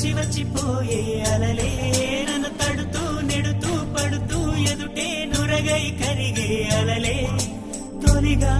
వచ్చి వచ్చిపోయే అలలే నన్ను తడుతూ నెడుతూ పడుతూ ఎదుటే నురగై కరిగే అలలే తొలిగా